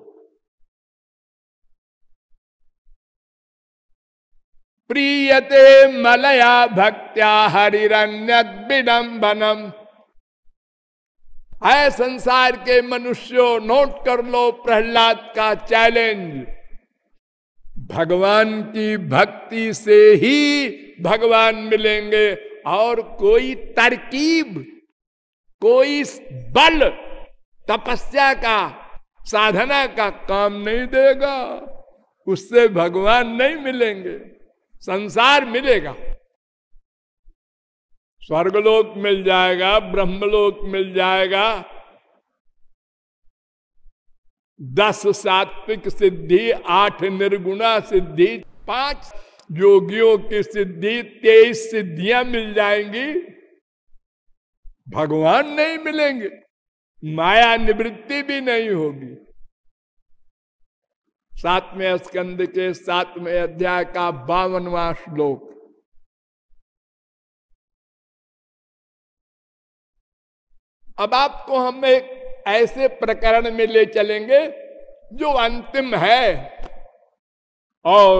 प्रीयते मलया भक्त्या हरिरन्यद विडंबनम। है संसार के मनुष्यों, नोट कर लो प्रहलाद का चैलेंज। भगवान की भक्ति से ही भगवान मिलेंगे, और कोई तरकीब, कोई बल, तपस्या का, साधना का काम नहीं देगा। उससे भगवान नहीं मिलेंगे, संसार मिलेगा। स्वर्गलोक मिल जाएगा, ब्रह्मलोक मिल जाएगा, 10 सात्विक सिद्धि, 8 निर्गुणा सिद्धि, 5 योगियों की सिद्धि, 23 सिद्धियां मिल जाएंगी। भगवान नहीं मिलेंगे, माया निवृत्ति भी नहीं होगी। 7वें स्कंद के 7वें अध्याय का 52वां श्लोक। अब आपको हम एक ऐसे प्रकरण में ले चलेंगे जो अंतिम है और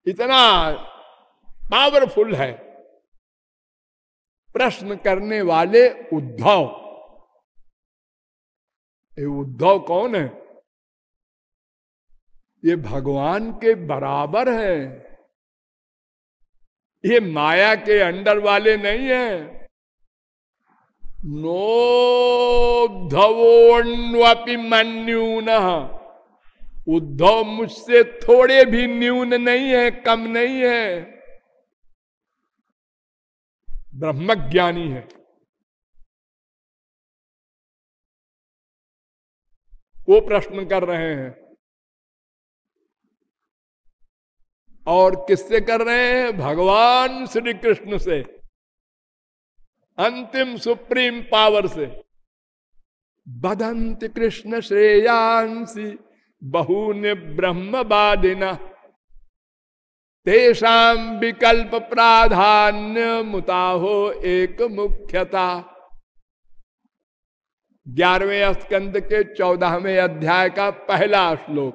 इतना पावरफुल है। प्रश्न करने वाले उद्धव। ये उद्धव कौन है? ये भगवान के बराबर है, ये माया के अंडर वाले नहीं है। नोद्धवोन्वपि मन्यून। उद्धव मुझसे थोड़े भी न्यून नहीं है, कम नहीं है, ब्रह्मज्ञानी है। वो प्रश्न कर रहे हैं, और किससे कर रहे हैं? भगवान श्री कृष्ण से, अंतिम सुप्रीम पावर से। बदंत कृष्ण श्रेयांसी बहूनि ब्रह्मवादिना तेषां विकल्प प्राधान्य मुताहो एक मुख्यता। 11वें स्कंद के 14वें अध्याय का पहला श्लोक।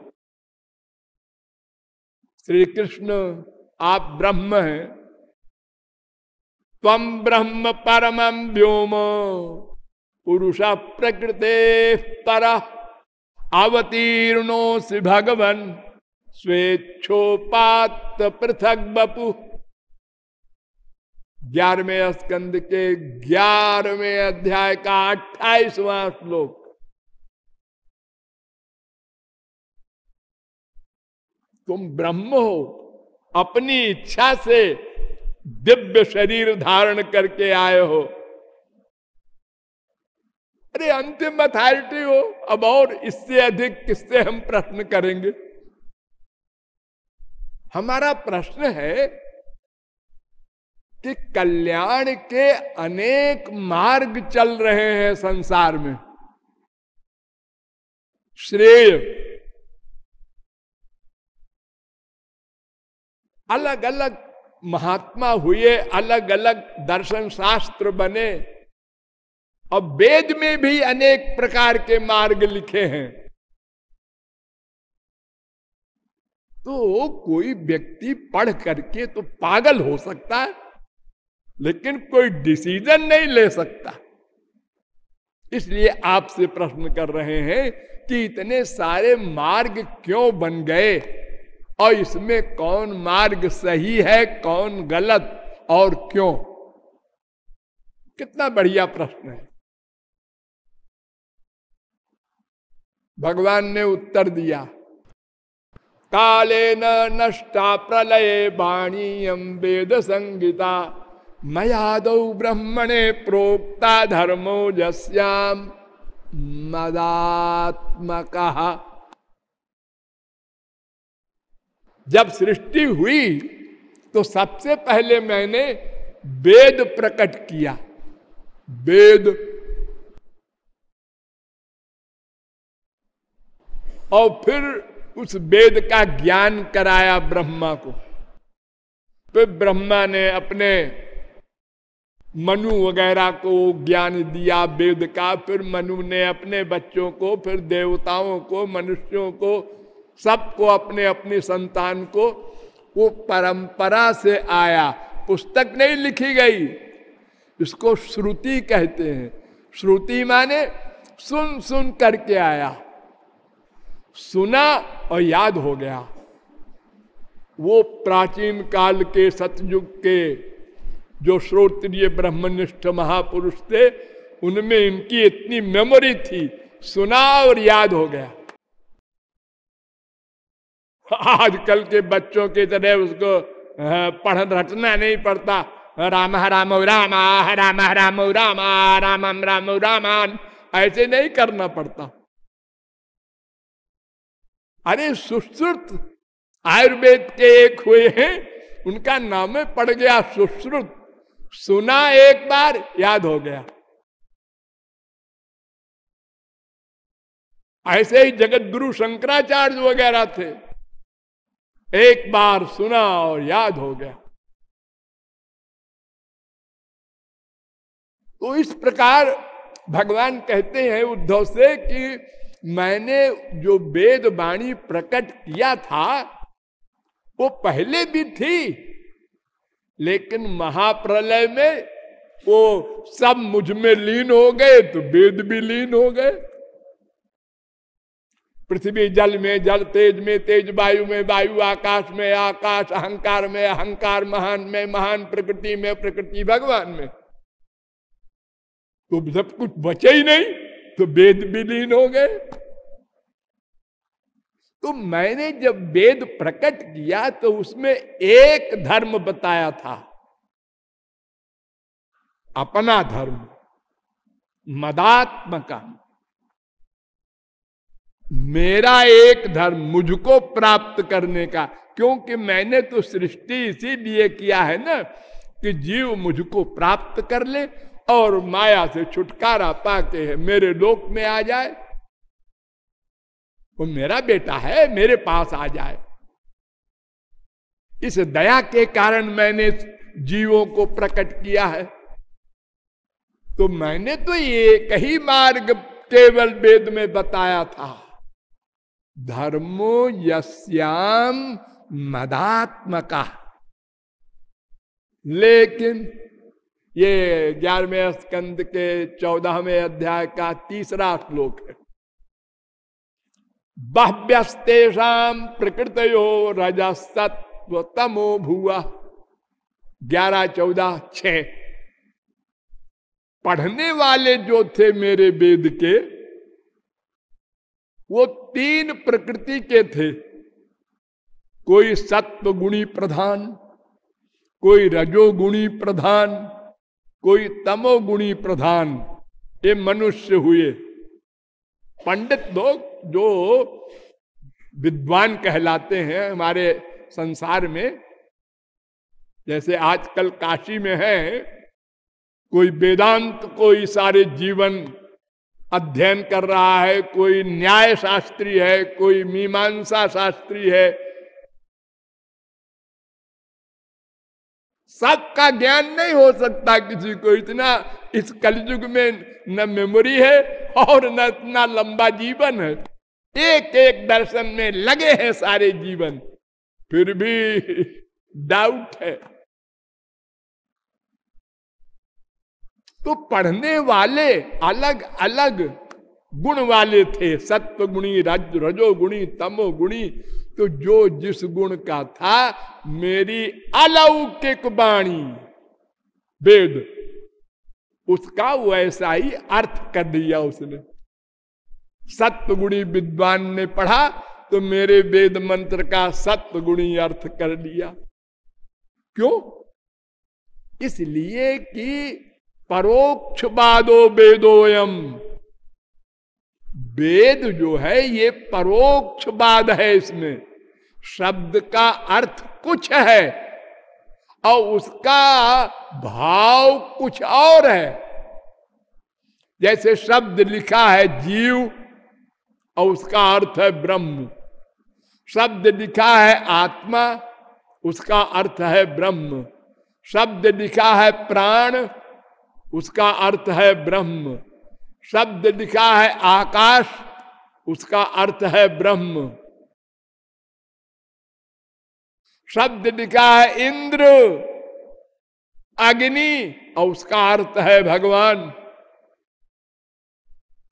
श्री कृष्ण आप ब्रह्म हैं, त्वं ब्रह्म परमं व्योम पुरुष प्रकृते पर अवतीर्णोसि भगवन् स्वेच्छोपात पृथक बपु। 11वें स्कंद के 11वें अध्याय का 28वां श्लोक। तुम ब्रह्म हो, अपनी इच्छा से दिव्य शरीर धारण करके आए हो। अरे अंतिम अथॉरिटी हो, अब और इससे अधिक किससे हम प्रश्न करेंगे? हमारा प्रश्न है कि कल्याण के अनेक मार्ग चल रहे हैं संसार में। श्रेय, अलग अलग महात्मा हुए, अलग अलग दर्शन शास्त्र बने, और वेद में भी अनेक प्रकार के मार्ग लिखे हैं। तो कोई व्यक्ति पढ़ करके तो पागल हो सकता है, लेकिन कोई डिसीजन नहीं ले सकता। इसलिए आपसे प्रश्न कर रहे हैं कि इतने सारे मार्ग क्यों बन गए, और इसमें कौन मार्ग सही है, कौन गलत, और क्यों? कितना बढ़िया प्रश्न है। भगवान ने उत्तर दिया, काले न नष्टा प्रलये वाणीयम वेद संगीता मयादौ ब्रह्मणे प्रोक्ता धर्मो यस्याम मदात्मकः। जब सृष्टि हुई तो सबसे पहले मैंने वेद प्रकट किया। वेद और फिर उस वेद का ज्ञान कराया ब्रह्मा को। फिर ब्रह्मा ने अपने मनु वगैरह को ज्ञान दिया वेद का। फिर मनु ने अपने बच्चों को, फिर देवताओं को, मनुष्यों को, सबको, अपने अपनी संतान को। वो परंपरा से आया, पुस्तक नहीं लिखी गई। इसको श्रुति कहते हैं। श्रुति माने सुन सुन करके आया, सुना और याद हो गया। वो प्राचीन काल के सतयुग के जो श्रोत्रिय ब्रह्मनिष्ठ महापुरुष थे, उनमें इनकी इतनी मेमोरी थी, सुना और याद हो गया। आजकल के बच्चों की तरह उसको पढ़ रटना नहीं पड़ता। राम राम राम राम राम राम राम राम राम, ऐसे नहीं करना पड़ता। अरे सुश्रुत आयुर्वेद के एक हुए हैं, उनका नाम पड़ गया सुश्रुत। सुना एक बार, याद हो गया। ऐसे ही जगत गुरु शंकराचार्य वगैरह थे, एक बार सुना और याद हो गया। तो इस प्रकार भगवान कहते हैं उद्धव से कि मैंने जो वेद वाणी प्रकट किया था वो पहले भी थी, लेकिन महाप्रलय में वो सब मुझ में लीन हो गए तो वेद भी लीन हो गए। पृथ्वी जल में जल, तेज में तेज, वायु में वायु, आकाश में आकाश, अहंकार में अहंकार, महान में महान, प्रकृति में प्रकृति, भगवान में। तो जब कुछ बचे ही नहीं तो वेद भी लीन हो गए। तो मैंने जब वेद प्रकट किया तो उसमें एक धर्म बताया था, अपना धर्म, मदात्मका, मेरा एक धर्म मुझको प्राप्त करने का। क्योंकि मैंने तो सृष्टि इसीलिए किया है ना कि जीव मुझको प्राप्त कर ले और माया से छुटकारा पाके मेरे लोक में आ जाए। वो मेरा बेटा है, मेरे पास आ जाए। इस दया के कारण मैंने जीवों को प्रकट किया है। तो मैंने तो एक ही मार्ग केवल वेद में बताया था, धर्मो यस्याम मदात्मका। लेकिन ये 11वें स्कंद के 14वें अध्याय का 3रा श्लोक है। बह्व्यस्तेषां प्रकृतयो रजसत्व तमो भुवा। 11, 14, 6। पढ़ने वाले जो थे मेरे वेद के, वो 3 प्रकृति के थे। कोई सत्व गुणी प्रधान, कोई रजोगुणी प्रधान, कोई तमोगुणी प्रधान। ये मनुष्य हुए। पंडित लोग जो विद्वान कहलाते हैं हमारे संसार में, जैसे आजकल काशी में है, कोई वेदांत, कोई सारे जीवन अध्ययन कर रहा है, कोई न्याय शास्त्री है, कोई मीमांसा शास्त्री है। सबका ज्ञान नहीं हो सकता किसी को। इतना इस कलयुग में न मेमोरी है और न इतना लंबा जीवन है। एक एक दर्शन में लगे हैं सारे जीवन, फिर भी डाउट है। तो पढ़ने वाले अलग अलग गुण वाले थे, सत्व गुणी, रजो गुणी, तमो गुणी। तो जो जिस गुण का था, मेरी अलौकिक वाणी वेद उसका वैसा ही अर्थ कर दिया उसने। सत्वगुणी विद्वान ने पढ़ा तो मेरे वेद मंत्र का सत्वगुणी अर्थ कर लिया। क्यों? इसलिए कि परोक्षवादो वेदोयम, वेद जो है ये परोक्षवाद है। इसमें शब्द का अर्थ कुछ है और उसका भाव कुछ और है। जैसे शब्द लिखा है जीव और उसका अर्थ है ब्रह्म, शब्द लिखा है आत्मा, उसका अर्थ है ब्रह्म, शब्द लिखा है प्राण, उसका अर्थ है ब्रह्म, शब्द लिखा है आकाश, उसका अर्थ है ब्रह्म, शब्द लिखा है इंद्र, अग्नि और उसका अर्थ है भगवान।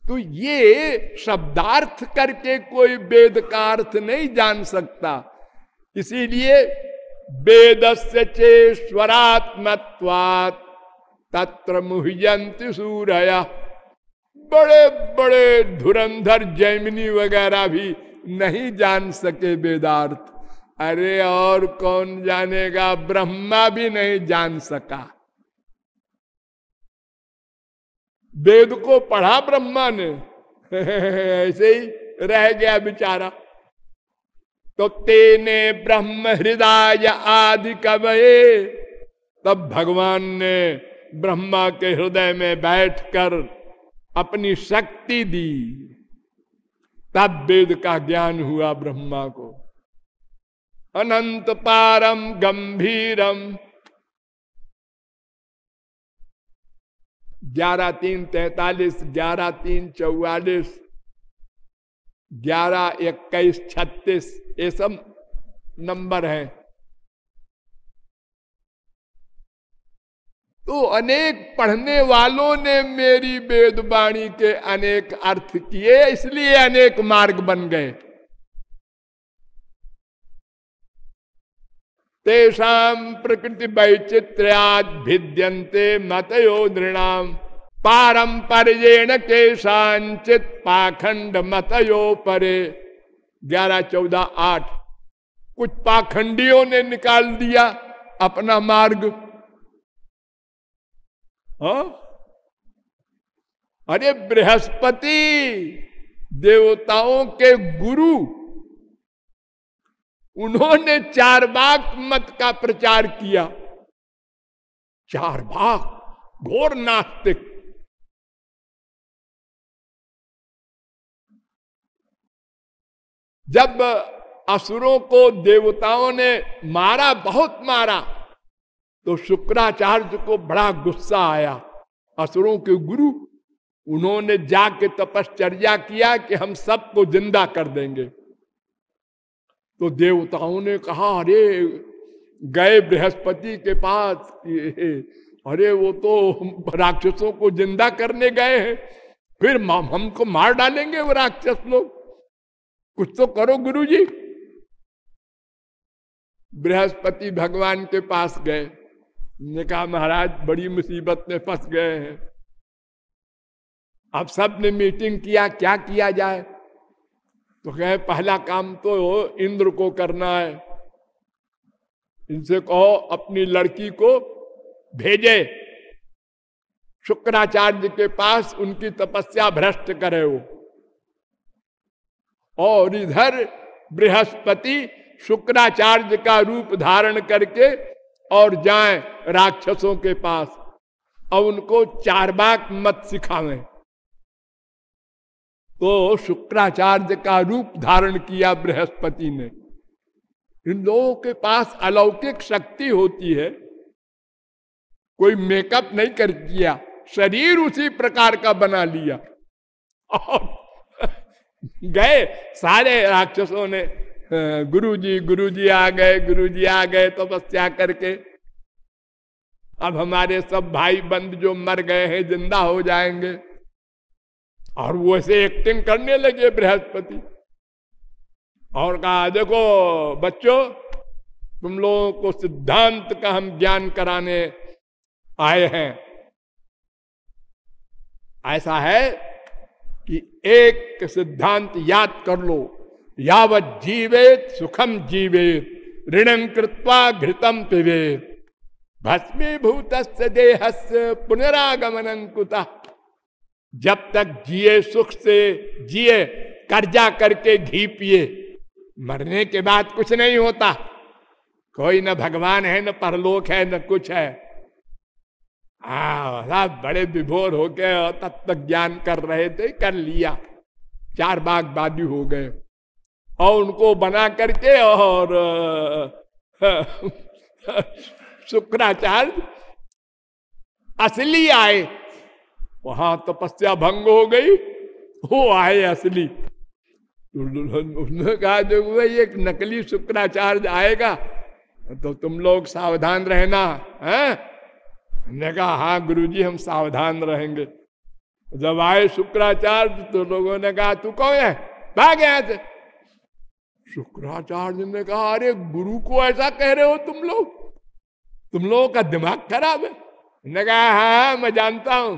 तो ये शब्दार्थ करके कोई वेद का अर्थ नहीं जान सकता। इसीलिए वेदस्य चेश्वरात्मत्वात् तत्र मुह्यन्ति सूरया। बड़े बड़े धुरंधर जैमिनी वगैरह भी नहीं जान सके वेदार्थ। अरे और कौन जानेगा? ब्रह्मा भी नहीं जान सका। वेद को पढ़ा ब्रह्मा ने ऐसे ही रह गया बेचारा। तो तेने ब्रह्म हृदय आदि कवये, तब भगवान ने ब्रह्मा के हृदय में बैठकर अपनी शक्ति दी, तब वेद का ज्ञान हुआ ब्रह्मा को। अनंत पारम गंभीरम 11:3:43, 11:3:44, 11:21:36 ये सब नंबर हैं। तो अनेक पढ़ने वालों ने मेरी वेदवाणी के अनेक अर्थ किए, इसलिए अनेक मार्ग बन गए। तेषां प्रकृति वैचित्र्याद् भिद्यन्ते मतयो नृणाम् पारंपर्येण केषांचित् पाखंड मतयो परे। 11:14:8 कुछ पाखंडियों ने निकाल दिया अपना मार्ग। हाँ, अरे बृहस्पति देवताओं के गुरु, उन्होंने चार्वाक मत का प्रचार किया। चार्वाक घोर नास्तिक। जब असुरों को देवताओं ने मारा, बहुत मारा, तो शुक्राचार्य को बड़ा गुस्सा आया। असुरों के गुरु, उन्होंने जाके तपश्चर्या किया कि हम सबको जिंदा कर देंगे। तो देवताओं ने कहा, अरे गए बृहस्पति के पास, अरे वो तो राक्षसों को जिंदा करने गए हैं, फिर हमको मार डालेंगे वो राक्षस लोग, कुछ तो करो गुरुजी। बृहस्पति भगवान के पास गए, ने कहा महाराज बड़ी मुसीबत में फंस गए हैं। अब सब ने मीटिंग किया, क्या किया जाए? तो कहे पहला काम तो इंद्र को करना है, इनसे कहो अपनी लड़की को भेजे शुक्राचार्य के पास, उनकी तपस्या भ्रष्ट करे वो। और इधर बृहस्पति शुक्राचार्य का रूप धारण करके और जाएं राक्षसों के पास और उनको चार्वाक मत सिखावें। तो शुक्राचार्य का रूप धारण किया बृहस्पति ने। इन लोगों के पास अलौकिक शक्ति होती है, कोई मेकअप नहीं कर किया, शरीर उसी प्रकार का बना लिया और गए सारे राक्षसों ने, गुरुजी आ गए, गुरुजी आ गए तपस्या करके, अब हमारे सब भाई बंद जो मर गए हैं जिंदा हो जाएंगे। और वो ऐसे एक्टिंग करने लगे बृहस्पति और कहा, देखो बच्चों, तुम लोगों को सिद्धांत का हम ज्ञान कराने आए हैं। ऐसा है कि एक सिद्धांत याद कर लो, यावत जीवेत सुखम जीवेत ऋणं कृत्वा घृतम पिबेत भस्मीभूतस्य देहस्य पुनरागमनं कुतः। जब तक जिए सुख से जिए, कर्जा करके घी पिए, मरने के बाद कुछ नहीं होता। कोई न भगवान है, न परलोक है, न कुछ है। सब बड़े विभोर हो गए, तत्व ज्ञान कर रहे थे, कर लिया, 4 बागबादी हो गए और उनको बना करके और शुक्राचार्य असली आए, वहां तपस्या भंग हो गई, वो आए असली। उसने कहा देखो भाई एक नकली शुक्राचार्य आएगा तो तुम लोग सावधान रहना है। ने कहा हाँ गुरुजी हम सावधान रहेंगे। जब आए शुक्राचार्य तो लोगों ने कहा तू कौन है, भाग यहाँ से। शुक्राचार्य ने कहा अरे गुरु को ऐसा कह रहे हो तुम लोगों का दिमाग खराब है। ने कहा हाँ मैं जानता हूं।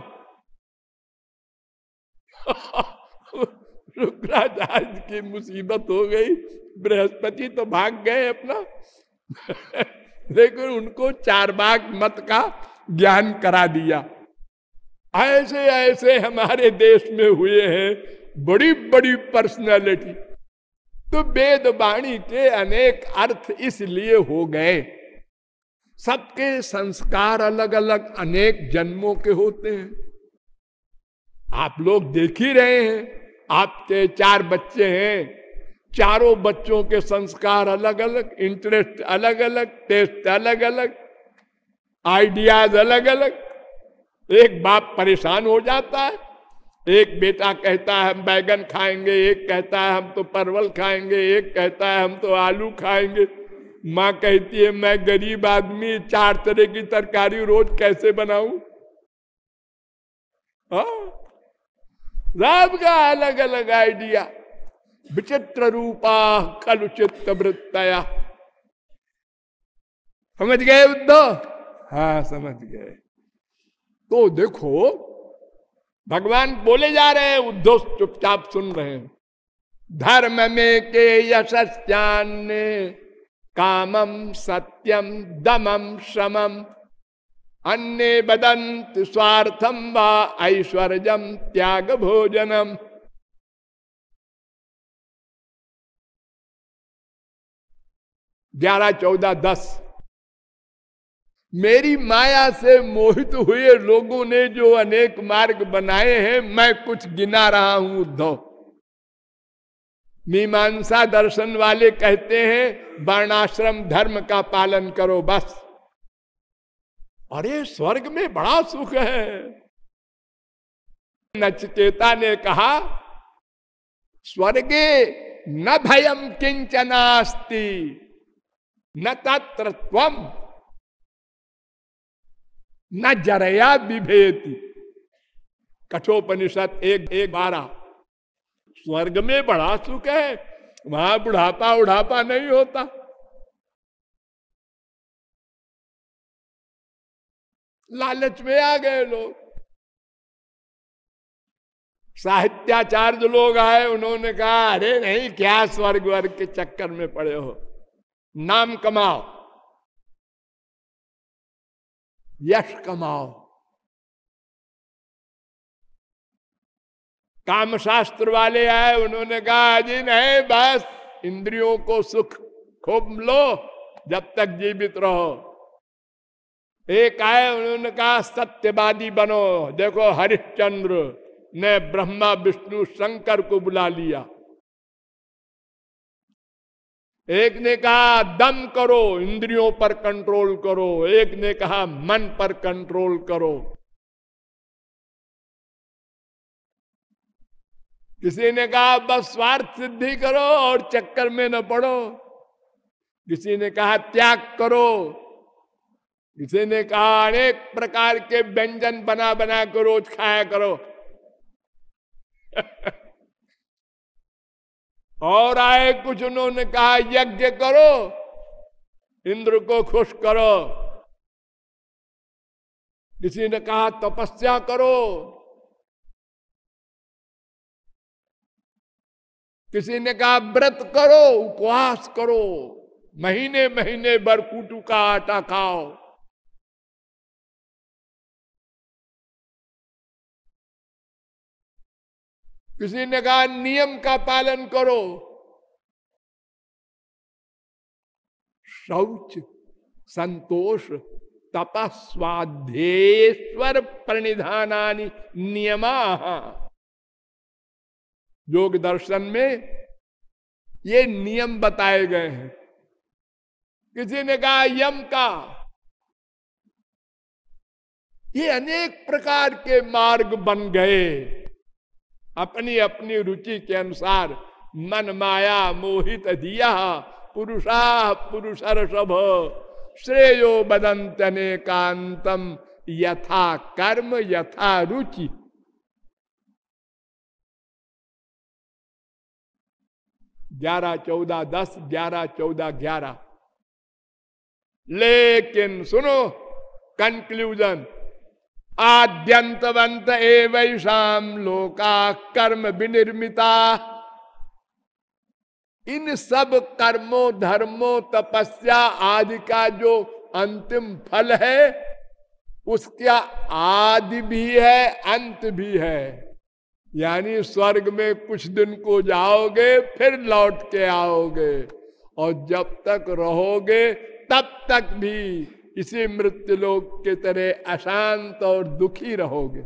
शुक्राचार्य की मुसीबत हो गई, बृहस्पति तो भाग गए अपना लेकिन उनको 4 बाग मत का ज्ञान करा दिया। ऐसे ऐसे हमारे देश में हुए हैं बड़ी बड़ी पर्सनालिटी। तो वेद वाणी के अनेक अर्थ इसलिए हो गए, सबके संस्कार अलग अलग अनेक जन्मों के होते हैं। आप लोग देख ही रहे हैं, आपके 4 बच्चे हैं, चारों बच्चों के संस्कार अलग अलग, इंटरेस्ट अलग अलग, टेस्ट अलग अलग, आइडियाज अलग अलग। एक बाप परेशान हो जाता है, एक बेटा कहता है हम बैगन खाएंगे, एक कहता है हम तो परवल खाएंगे, एक कहता है हम तो आलू खाएंगे। माँ कहती है मैं गरीब आदमी 4 तरह की तरकारी रोज कैसे बनाऊं। सबका अलग अलग आइडिया। विचित्र रूपा खलु चित्त वृत्तया। समझ गए उद्धव? हाँ समझ गए। तो देखो भगवान बोले जा रहे हैं, उद्धव चुपचाप सुन रहे हैं। धर्म में के यशस्यान्ने कामम सत्यम दमम श्रमम अन्ये बदंत स्वार्थम वा ऐश्वर्यम त्याग भोजनम। ग्यारह 14 10। मेरी माया से मोहित हुए लोगों ने जो अनेक मार्ग बनाए हैं, मैं कुछ गिना रहा हूं उद्धव। मीमांसा दर्शन वाले कहते हैं वर्णाश्रम धर्म का पालन करो बस। अरे स्वर्ग में बड़ा सुख है। नचिकेता ने कहा स्वर्गे न भयम किंचनास्ति न तत्र त्वम न जरया बिभेति। कठोपनिषद 1:12। स्वर्ग में बड़ा सुख है, वहां बुढ़ापा उढ़ापा नहीं होता। लालच में आ गए लोग। साहित्याचार्य लोग आए, उन्होंने कहा अरे नहीं क्या स्वर्ग वर्ग के चक्कर में पड़े हो, नाम कमाओ, यश कमाओ। कामशास्त्र वाले आए, उन्होंने कहा जी नहीं बस इंद्रियों को सुख खूब लो जब तक जीवित रहो। एक आए, उन्होंने कहा सत्यवादी बनो। देखो हरिश्चंद्र ने ब्रह्मा विष्णु शंकर को बुला लिया। एक ने कहा दम करो, इंद्रियों पर कंट्रोल करो। एक ने कहा मन पर कंट्रोल करो। किसी ने कहा बस स्वार्थ सिद्धि करो और चक्कर में न पड़ो। किसी ने कहा त्याग करो। किसी ने कहा अनेक प्रकार के व्यंजन बना बना कर रोज खाया करो। और आए कुछ, उन्होंने कहा यज्ञ करो, इंद्र को खुश करो। किसी ने कहा तपस्या करो। किसी ने कहा व्रत करो, उपवास करो, महीने महीने भर कूटू का आटा खाओ। किसी ने कहा नियम का पालन करो, शौच, संतोष, तपस्वाध्येश्वर प्रणिधानानि नियमा। योग दर्शन में ये नियम बताए गए हैं। किसी ने कहा यम का, ये अनेक प्रकार के मार्ग बन गए, अपनी अपनी रुचि के अनुसार। मन माया मोहित दिया पुरुषा पुरुषर्षभ, श्रेयो बदंतने कांतम यथा कर्म यथा रुचि। ग्यारह 14 10, 11 14 11। लेकिन सुनो कंक्लूजन, आद्यंतवंत एवैषाम लोका कर्म विनिर्मिता। इन सब कर्मों धर्मों तपस्या आदि का जो अंतिम फल है, उसका आदि भी है अंत भी है। यानी स्वर्ग में कुछ दिन को जाओगे, फिर लौट के आओगे, और जब तक रहोगे तब तक भी इसी मृत्युलोक के तरह अशांत और दुखी रहोगे।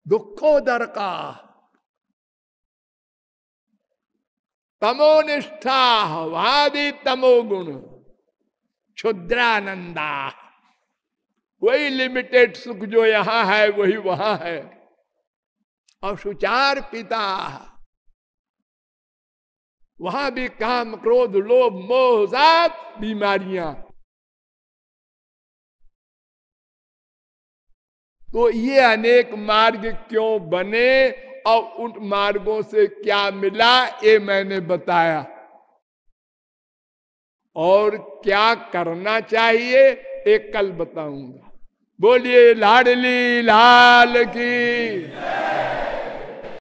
दुखोदर का तमोनिष्ठा वादी तमोगुण क्षुद्रानंदा। वही लिमिटेड सुख जो यहां है वही वहां है। और सुचार पिता, वहां भी काम क्रोध लोभ मोह सब बीमारियां। तो ये अनेक मार्ग क्यों बने और उन मार्गों से क्या मिला, ये मैंने बताया। और क्या करना चाहिए ये कल बताऊंगा। बोलिए लाडली लाल की।